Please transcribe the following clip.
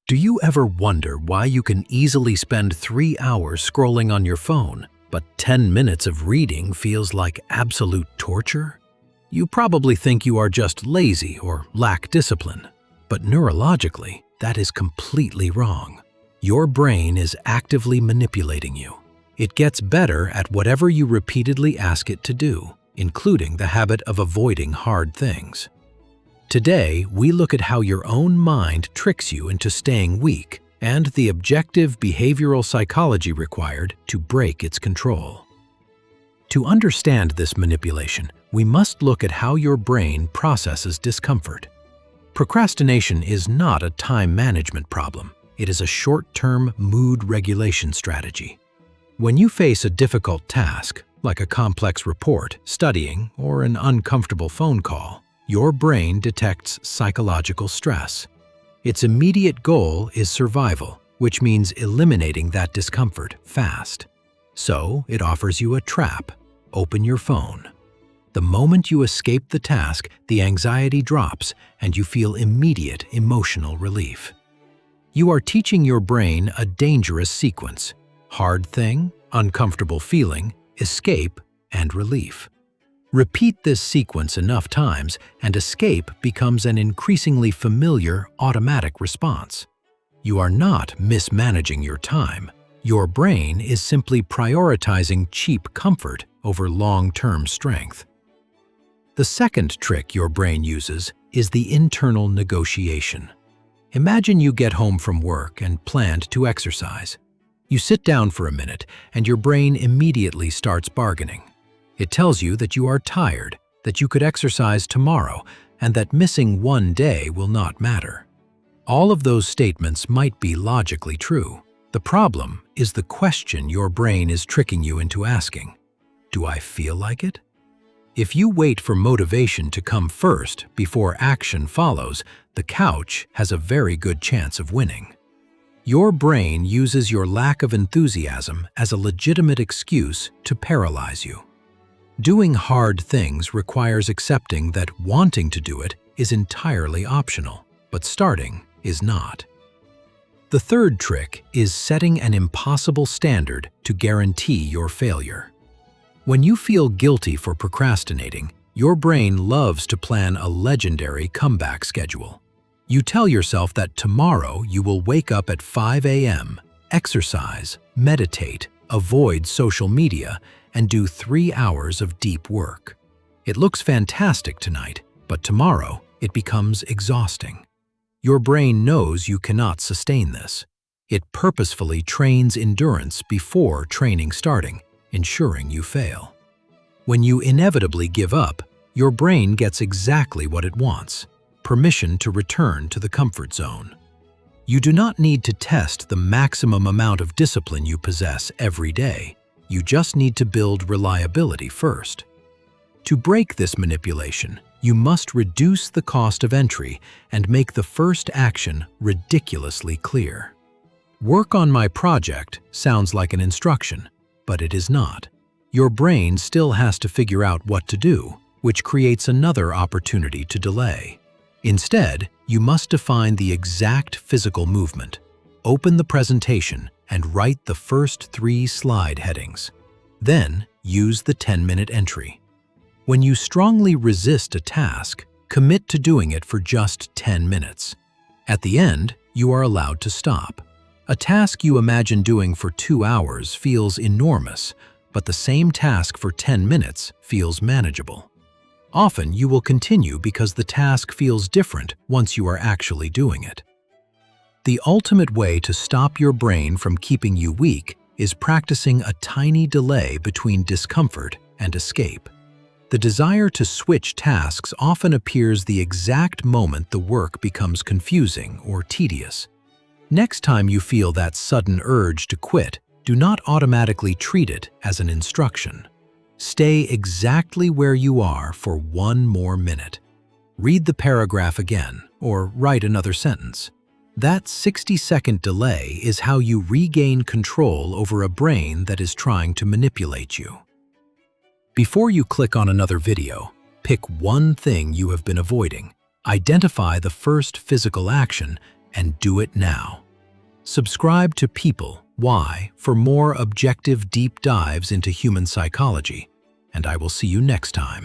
Do you ever wonder why you can easily spend 3 hours scrolling on your phone, but 10 minutes of reading feels like absolute torture? You probably think you are just lazy or lack discipline, but neurologically, that is completely wrong. Your brain is actively manipulating you. It gets better at whatever you repeatedly ask it to do, including the habit of avoiding hard things. Today, we look at how your own mind tricks you into staying weak and the objective behavioral psychology required to break its control. To understand this manipulation, we must look at how your brain processes discomfort. Procrastination is not a time management problem. It is a short-term mood regulation strategy. When you face a difficult task, like a complex report, studying, or an uncomfortable phone call, your brain detects psychological stress. Its immediate goal is survival, which means eliminating that discomfort fast. So, it offers you a trap. Open your phone. The moment you escape the task, the anxiety drops and you feel immediate emotional relief. You are teaching your brain a dangerous sequence: hard thing, uncomfortable feeling, escape, and relief. Repeat this sequence enough times, and escape becomes an increasingly familiar, automatic response. You are not mismanaging your time. Your brain is simply prioritizing cheap comfort over long-term strength. The second trick your brain uses is the internal negotiation. Imagine you get home from work and planned to exercise. You sit down for a minute, and your brain immediately starts bargaining. It tells you that you are tired, that you could exercise tomorrow, and that missing one day will not matter. All of those statements might be logically true. The problem is the question your brain is tricking you into asking. Do I feel like it? If you wait for motivation to come first before action follows, the couch has a very good chance of winning. Your brain uses your lack of enthusiasm as a legitimate excuse to paralyze you. Doing hard things requires accepting that wanting to do it is entirely optional, but starting is not. The third trick is setting an impossible standard to guarantee your failure. When you feel guilty for procrastinating, your brain loves to plan a legendary comeback schedule. You tell yourself that tomorrow you will wake up at 5 a.m., exercise, meditate, avoid social media, and do 3 hours of deep work. It looks fantastic tonight, but tomorrow it becomes exhausting. Your brain knows you cannot sustain this. It purposefully trains endurance before training starting, ensuring you fail. When you inevitably give up, your brain gets exactly what it wants: permission to return to the comfort zone. You do not need to test the maximum amount of discipline you possess every day. You just need to build reliability first. To break this manipulation, you must reduce the cost of entry and make the first action ridiculously clear. Work on my project sounds like an instruction, but it is not. Your brain still has to figure out what to do, which creates another opportunity to delay. Instead, you must define the exact physical movement. Open the presentation and write the first 3 slide headings. Then, use the 10-minute entry. When you strongly resist a task, commit to doing it for just 10 minutes. At the end, you are allowed to stop. A task you imagine doing for 2 hours feels enormous, but the same task for 10 minutes feels manageable. Often, you will continue because the task feels different once you are actually doing it. The ultimate way to stop your brain from keeping you weak is practicing a tiny delay between discomfort and escape. The desire to switch tasks often appears the exact moment the work becomes confusing or tedious. Next time you feel that sudden urge to quit, do not automatically treat it as an instruction. Stay exactly where you are for 1 more minute. Read the paragraph again, or write another sentence. That 60-second delay is how you regain control over a brain that is trying to manipulate you. Before you click on another video, pick one thing you have been avoiding, identify the first physical action, and do it now. Subscribe to People, Why for more objective deep dives into human psychology, and I will see you next time.